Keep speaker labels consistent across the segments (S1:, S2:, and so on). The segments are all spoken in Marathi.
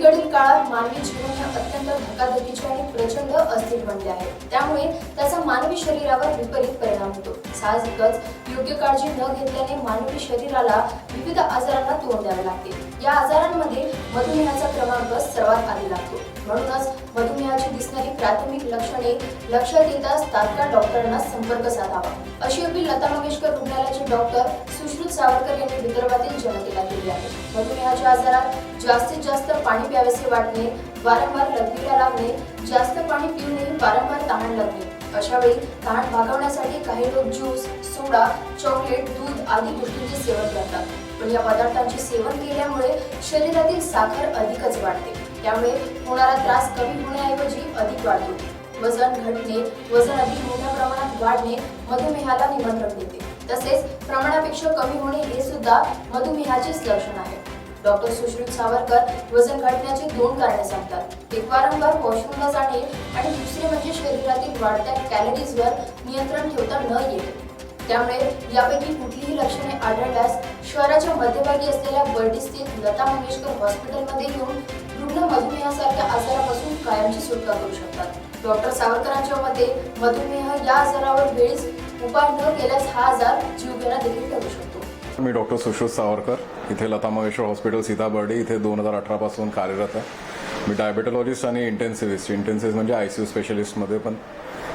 S1: अलीकडील काळात मानवी जीवन हे अत्यंत धकाधकीचे आणि प्रचंड अस्थिर बनले आहे। त्यामुळे त्याचा मानवी शरीरावर विपरीत परिणाम होतो। साहजिकच योग्य काळजी न घेतल्याने मानवी शरीराला विविध आजारांना तोंड द्यावे लागते। या आजारांमध्ये मधुमेहाचा क्रमांक सर्वात आधी लागतो। म्हणूनच मधुमेहाची दिसणारी प्राथमिक लक्षणे लक्षात येताच तात्काळ डॉक्टरांना संपर्क साधावा, अशी अपील लता मंगेशकर रुग्णालयाचे डॉक्टर सुश्रुत सावरकर यांनी विदर्भातील जनतेला केली आहे। मधुमेहाच्या आजारात जास्तीत जास्त पाणी प्यावेसे वाटणे, वारंवार लघवीला लागणे, जास्त पाणी पिऊनही वारंवार तहान लागणे, अशा वेळी तहान भागवण्यासाठी काही लोक ज्यूस, सोडा, चॉकलेट, दूध आदी गोष्टींचे सेवन करतात। पण या पदार्थांचे सेवन केल्यामुळे शरीरातील साखर अधिकच वाढते। त्यामुळे होणारा त्रास कमी होण्याऐवजी अधिक वाढतो। वजन घटणे, वजन अधिक मोठ्या प्रमाणात वाढणे मधुमेहाला निमंत्रण देते। तसेच प्रमाणापेक्षा कमी होणे हे सुद्धा मधुमेहाचेच लक्षण आहे। डॉक्टर सुश्रुत सावरकर वजन घटण्याची दोन कारणे सांगतात। एक वारंवार वॉशरूमला जाणे आणि दुसरे म्हणजे शरीरातील वाढत्या कॅलरीजवर नियंत्रण ठेवता न येणे। त्यामुळे यापैकी कुठलीही लक्षणे आढळल्यास शहराच्या मध्यभागी असलेल्या बर्डी स्थित लता मंगेशकर हॉस्पिटलमध्ये येऊन रुग्ण मधुमेहासारख्या आजारापासून कायमची सुटका करू शकतात। डॉक्टर सावरकरांच्या मते मधुमेह या आजारावर वेळीच उपाय न केल्यास हा आजार जीवघेणा देखील ठरू शकतो।
S2: मी डॉक्टर सुश्रुत सावरकर, इथे लता मंगेशकर हॉस्पिटल सीताबर्डी इथे 2018 पासून कार्यरत आहे। मी डायबेटोलॉजिस्ट आणि इंटेन्सिव्हिस्ट म्हणजे ICU स्पेशलिस्टमध्ये पण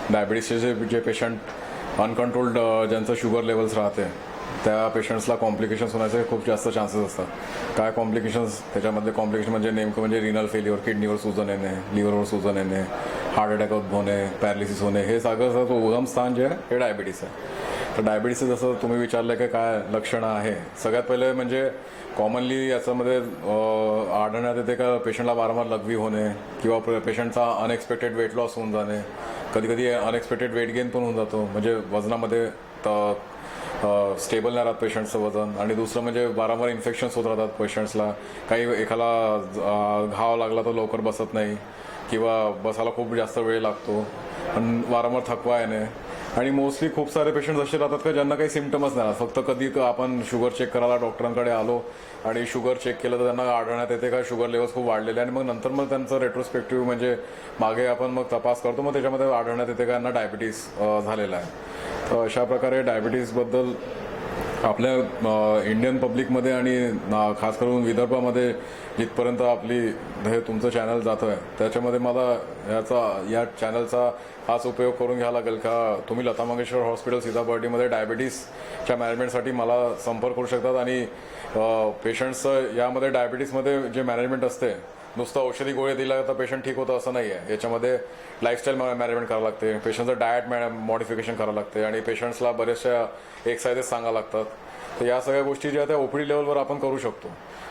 S2: डायबिटीसचे जे पेशंट अनकंट्रोल्ड ज्यांचं शुगर लेवल्स राहते त्या पेशंट्सला कॉम्प्लिकेशन्स होण्याचे खूप जास्त चान्सेस असतात। काय कॉम्प्लिकेशन्स, त्याच्यामधले कॉम्प्लिकेशन म्हणजे नेमकं म्हणजे रिनल फेल्युअर, किडनीवर सुजन येणे, लिव्हरवर सुजन येणे, हार्ट अटॅक उद्भवणे, पॅरालिसिस होणे, हे सगळं उगम स्थान जे आहे हे डायबिटीस आहे। तर डायबिटीस जसं तुम्ही विचारलं की काय लक्षणं आहे, सगळ्यात पहिले म्हणजे कॉमनली याच्यामध्ये आढळण्यात येते का पेशंटला वारंवार लघवी होणे किंवा पेशंटचा अनएक्सपेक्टेड वेट लॉस होऊन जाणे, कधी कधी अनएक्सपेक्टेड वेट गेन पण होऊन जातो, म्हणजे वजनामध्ये स्टेबल नाही राहत पेशंटचं वजन। आणि दुसरं म्हणजे वारंवार इन्फेक्शन्स होत राहतात पेशंट्सला, काही एखादा घाव लागला तर लवकर बसत नाही किंवा बसायला खूप जास्त वेळ लागतो, पण वारंवार थकवा येणे। आणि मोस्टली खूप सारे पेशंट्स असे राहतात का ज्यांना काही सिम्पटम्स नाही, फक्त कधी आपण शुगर चेक करायला डॉक्टरांकडे आलो आणि शुगर चेक केलं तर त्यांना आढळण्यात येते का शुगर लेवल्स खूप वाढलेले, आणि मग नंतर मग त्यांचं रेट्रोस्पेक्टिव्ह म्हणजे मागे आपण मग तपास करतो, मग त्याच्यामध्ये आढळण्यात येते का यांना डायबिटीस झालेला आहे। तर अशा प्रकारे डायबिटीसबद्दल आपल्या इंडियन पब्लिकमध्ये आणि खास करून विदर्भामध्ये जिथपर्यंत आपली हे तुमचं चॅनल जातं आहे त्याच्यामध्ये मला या चॅनलचा हाच उपयोग करून घ्यावा लागेल का तुम्ही लता मंगेशकर हॉस्पिटल सीताबर्डीमध्ये डायबिटीसच्या मॅनेजमेंटसाठी मला संपर्क करू शकतात। आणि पेशंट्सचं यामध्ये डायबिटीसमध्ये जे मॅनेजमेंट असते, नुसतं औषधी गोळी दिला तर पेशंट ठीक होतं असं नाही आहे। याच्यामध्ये लाईफस्टाईल मॅनेजमेंट करावं लागते, पेशंटचं डाएट मॉडिफिकेशन करावं लागते आणि पेशंट्सला बऱ्याचशा एक्सरसाइजेस सांगावं लागतात। तर या सगळ्या गोष्टी ज्या त्या OPD लेवलवर आपण करू शकतो।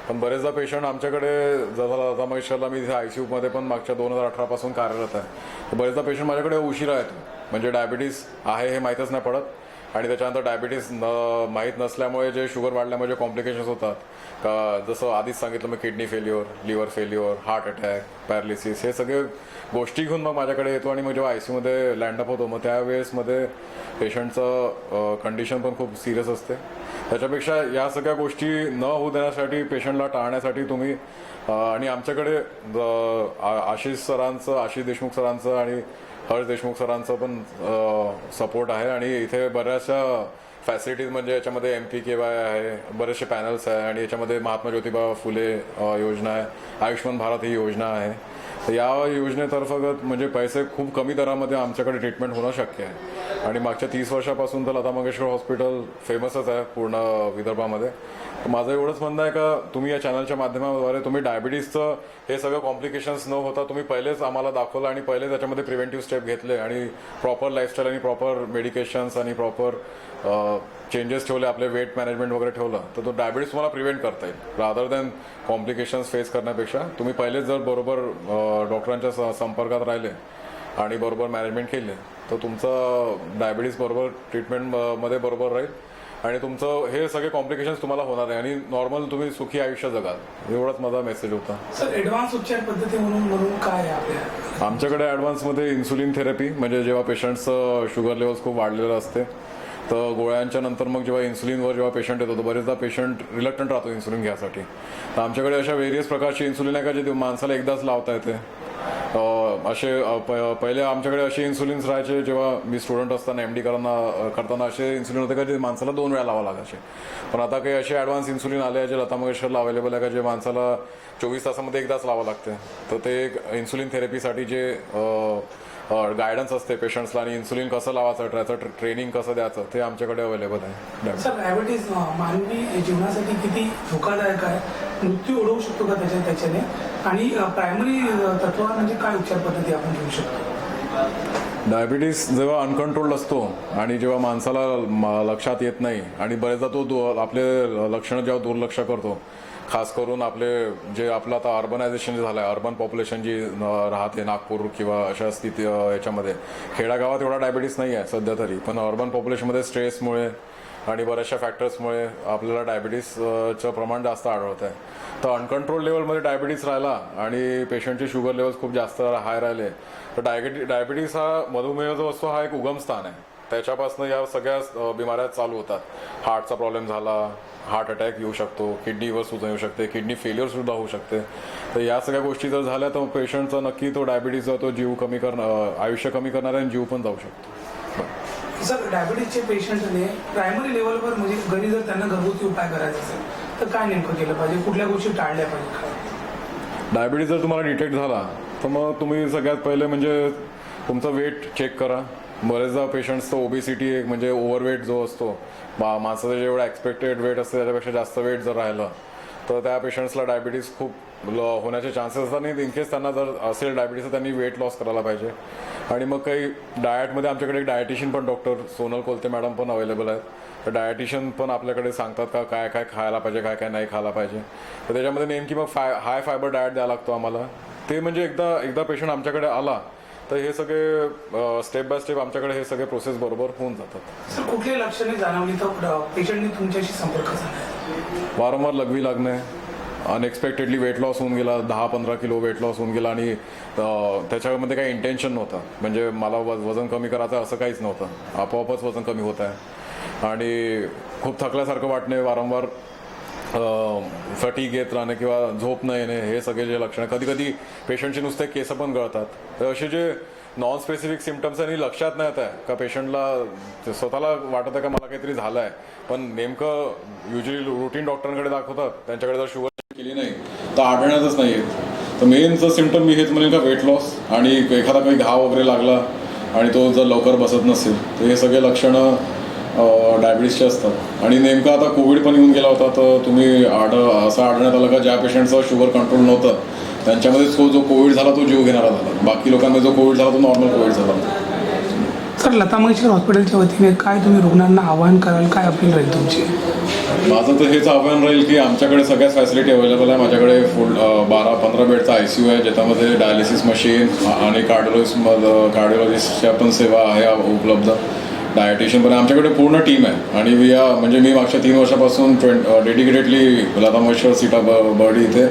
S2: पण बरेचदा पेशंट आमच्याकडे जसं लता मंगेशकरला मी इथे ICUमध्ये पण मागच्या 2018 पासून कार्यरत आहे, तर बरेचदा पेशंट माझ्याकडे उशिरा येतो, म्हणजे डायबिटीस आहे हे माहीतच नाही पडत। आणि त्याच्यानंतर डायबिटीस माहीत नसल्यामुळे जे शुगर वाढल्यामुळे जे कॉम्प्लिकेशन्स होतात का, जसं आधीच सांगितलं मी kidney failure, liver failure, heart attack, paralysis, हे सगळे गोष्टी घेऊन मग माझ्याकडे येतो। आणि मग जेव्हा ICUमध्ये लँडअप होतो मग त्यावेळेसमध्ये पेशंटचं कंडिशन पण खूप सिरियस असते। त्याच्यापेक्षा या सगळ्या गोष्टी न होऊ देण्यासाठी, पेशंटला टाळण्यासाठी तुम्ही आणि आमच्याकडे आशिष देशमुख सरांचं आणि हर्ष देशमुख सरांचं पण सपोर्ट आहे। आणि इथे बऱ्याचशा फॅसिलिटीज म्हणजे याच्यामध्ये MPKY आहे, बरेचसे पॅनल्स आहे, आणि याच्यामध्ये महात्मा ज्योतिबा फुले योजना आहे, आयुष्मान भारत ही योजना आहे। तर या योजनेतर्फत म्हणजे पैसे खूप कमी दरामध्ये आमच्याकडे ट्रीटमेंट होणं शक्य आहे। आणि मागच्या 30 वर्षापासून तर लता मंगेशकर हॉस्पिटल फेमसच आहे पूर्ण विदर्भामध्ये। माझं एवढंच म्हणणं आहे का तुम्ही या चॅनलच्या माध्यमाद्वारे तुम्ही डायबिटीसचं हे सगळं कॉम्प्लिकेशन्स न होता तुम्ही पहिलेच आम्हाला दाखवलं आणि पहिले त्याच्यामध्ये प्रिव्हेंटिव्ह स्टेप घेतले आणि प्रॉपर लाईफस्टाईल आणि प्रॉपर मेडिकेशन्स आणि प्रॉपर चेंजेस ठेवले, आपले वेट मॅनेजमेंट वगैरे ठेवलं, तर तो डायबिटीस तुम्हाला प्रिव्हेंट करता येईल रादर दॅन कॉम्प्लिकेशन्स फेस करण्यापेक्षा। तुम्ही पहिलेच जर बरोबर डॉक्टरांच्या संपर्कात राहिले आणि बरोबर मॅनेजमेंट केले तर तुमचं डायबिटीस बरोबर ट्रीटमेंटमध्ये बरोबर राहील आणि तुमचं हे सगळे कॉम्प्लिकेशन्स तुम्हाला होणार आहे आणि नॉर्मल तुम्ही सुखी आयुष्य जगाल। एवढाच माझा मेसेज होता।
S3: सर, ॲडव्हान्स उपचार पद्धती म्हणून काय आहे
S2: आमच्याकडे ॲडव्हान्समध्ये इन्सुलिन थेरपी, म्हणजे जेव्हा पेशंटचं शुगर लेवल्स खूप वाढलेलं असते तर गोळ्यांच्या नंतर मग जेव्हा इन्सुलिनवर जेव्हा पेशंट येतो तर बरेचदा पेशंट रिलक्टंट राहतो इन्सुलिन घ्यायसाठी. तर आमच्याकडे अशा व्हेरियस प्रकारची इन्सुलिन आहे का जे माणसाला एकदाच लावता येते. पहिले आमच्याकडे असे इन्सुलिन्स राहायचे जेव्हा मी स्टुडंट असताना MD करताना असे इन्सुलिन होते का जे माणसाला 2 वेळा लावा लागायचे. पण आता काही असे ॲडव्हान्स इन्सुलिन आले आहे जे लता मंगेशकरला अवेलेबल आहे का जे माणसाला 24 तासामध्ये एकदाच लावावं लागते. तर ते एक इन्सुलिन थेरपीसाठी जे गायडन्स असते पेशंट्सला आणि इन्सुलिन कसं लावायचं त्याचं ट्रेनिंग कसं द्यायचं ते आमच्याकडे अवेलेबल आहे.
S3: सर डायबिटीज मानवी जीवनासाठी किती धोकादायक आहे, मृत्यू ओढवू शकतो का त्याच्याने, आणि प्रायमरी तत्व म्हणजे काय उपचार पद्धती आपण घेऊ शकतो?
S2: डायबिटीस जेव्हा अनकंट्रोल्ड असतो आणि जेव्हा माणसाला लक्षात येत नाही आणि बरेचदा तो आपले लक्षणं जेव्हा दुर्लक्ष करतो, खास करून आपलं आता अर्बनायझेशन जे झालं आहे, अर्बन पॉप्युलेशन जी राहते नागपूर किंवा अशा स्थिती याच्यामध्ये खेडागावात एवढा डायबिटीस नाही आहे सध्या तरी, पण अर्बन पॉप्युलेशनमध्ये स्ट्रेसमुळे आणि बऱ्याचशा फॅक्टर्समुळे आपल्याला डायबिटीसचं प्रमाण जास्त आढळत आहे. तर अनकंट्रोल लेवलमध्ये डायबिटीस राहिला आणि पेशंटचे शुगर लेवल्स खूप जास्त हाय राहिले तर डायबिटीस हा मधुमेह जो असतो हा एक उगमस्थान आहे. त्याच्यापासून या सगळ्या बिमाऱ्या चालू होतात. हार्टचा प्रॉब्लेम झाला, हार्ट अटॅक येऊ शकतो, किडनीवर सुद्धा येऊ शकते, किडनी फेल्युअरसुद्धा होऊ शकते. तर या सगळ्या गोष्टी जर झाल्या तर पेशंटचा नक्की तो डायबिटीसचा तो जीव कमी आयुष्य कमी करणारा जीव पण जाऊ शकतो.
S3: सर डायबिटीजचे पेशंटने प्रायमरी लेवलवर म्हणजे घरी जर त्यांना घरगुती उपाय करायचा असेल तर काय नेमकं केलं पाहिजे, कुठल्या गोष्टी टाळल्या पाहिजे?
S2: डायबिटीस जर तुम्हाला डिटेक्ट झाला तर मग तुम्ही सगळ्यात पहिले म्हणजे तुमचं वेट चेक करा. बरेचदा पेशंट्सचं ओबेसिटी एक म्हणजे ओव्हरवेट जो असतो माणसाचं जेवढं एक्सपेक्टेड वेट असतं त्याच्यापेक्षा जास्त वेट जर राहिलं तर त्या पेशंट्सला डायबिटीस खूप होण्याचे चान्सेस असतात. आणि इनकेस त्यांना जर असेल डायबिटीस तर त्यांनी वेट लॉस करायला पाहिजे. आणि मग काही डाएटमध्ये आमच्याकडे एक डायटिशियन पण डॉक्टर सोनल कोलते मॅडम पण अवेलेबल आहेत. तर डायटिशियन पण आपल्याकडे सांगतात का काय काय खायला पाहिजे, काय काय नाही खायला पाहिजे. तर त्याच्यामध्ये नेमकी मग हाय फायबर डाएट द्यायला लागतो आम्हाला. ते म्हणजे एकदा पेशंट आमच्याकडे आला तर हे सगळे स्टेप बाय स्टेप आमच्याकडे हे सगळे प्रोसेस बरोबर होऊन जातात.
S3: सर कुठली लक्षणे जाणवली तर पेशंटने तुमच्याशी संपर्क साधायचा?
S2: वारंवार लघवी लागणे, अनएक्सपेक्टेडली वेट लॉस होऊन गेला, 10-15 किलो वेट लॉस होऊन गेला आणि त्याच्यामध्ये काही इंटेन्शन नव्हतं, म्हणजे मला वजन कमी करायचं असं काहीच नव्हतं, आपोआपच वजन कमी होत आहे. आणि खूप थकल्यासारखं वाटणे, वारंवार फटीग येत राहणे किंवा झोप न येणे, हे सगळे जे लक्षणं. कधी कधी पेशंटचे नुसते केस पण गळतात. तर असे जे नॉन स्पेसिफिक सिम्पटम्स आणि लक्षात नाही येत आहे का पेशंटला स्वतःला वाटत आहे का मला काहीतरी झालं आहे, पण नेमकं युजली रुटीन डॉक्टरांकडे दाखवतात, त्यांच्याकडे जर शुगर केली नाही तर आढळण्यातच नाही येत. तर मेनचं सिम्पटम मी हेच म्हणेन का वेट लॉस आणि एखादा काही घाव वगैरे लागला आणि तो जर लवकर बसत नसेल तर हे सगळे लक्षणं डायबिटीसचे असतात. आणि नेमकं आता कोविड पण येऊन गेला होता तर तुम्ही असं आढळण्यात आलं का ज्या पेशंटचं शुगर कंट्रोल नव्हतं त्यांच्यामध्येच तो जो कोविड झाला तो जीव घेणारा झाला, बाकी लोकांमध्ये जो कोविड झाला तो नॉर्मल कोविड झाला.
S3: सर लता मंगेशकर हॉस्पिटलच्या वतीने काय तुम्ही रुग्णांना आवाहन कराल, काय अपील राहील तुमची?
S2: माझं तर हेच आव्हान राहील की आमच्याकडे सगळ्याच फॅसिलिटी अवेलेबल आहे. माझ्याकडे 12-15 बेडचा ICU आहे ज्याच्यामध्ये डायलिसिस मशीन आणि कार्डिओलॉजिस्टच्या पण सेवा आहे उपलब्ध. डायटिशियन पण आमच्याकडे पूर्ण टीम आहे. आणि म्हणजे मी मागच्या 3 वर्षापासून डेडिकेटेडली लता मंगेशकर सीता बर्डी इथे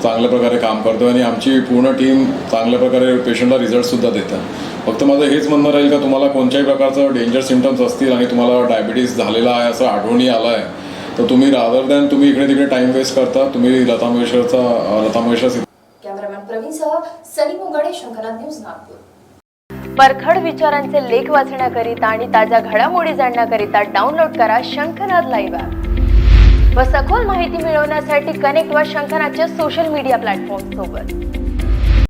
S2: चांगल्या प्रकारे काम करतो आणि आमची पूर्ण टीम चांगल्या प्रकारे पेशंटला रिझल्टसुद्धा देतात. फक्त माझं हेच म्हणणं राहील का तुम्हाला कोणत्याही प्रकारचं डेंजर सिम्पटम्स असतील आणि तुम्हाला डायबिटीस झालेला आहे असं आढळून आलं आहे तर तुम्ही रादर दॅन तुम्ही इकडे तिकडे टाइम वेस्ट करता, तुम्ही लता मंगेशकर
S1: कॅमेरामॅन प्रवीण सह सनी मोंगाडे, शंकरनाथ न्यूज, नागपूर.
S4: परखड विचारांचे लेख वाचण्याकरिता आणि ताज्या घडामोडी जाणण्याकरिता डाउनलोड करा शंखनाद लाईव्ह ॲप व सखोल माहिती मिळवण्यासाठी कनेक्ट व्हा शंखनादच्या सोशल मीडिया प्लॅटफॉर्म सोबत.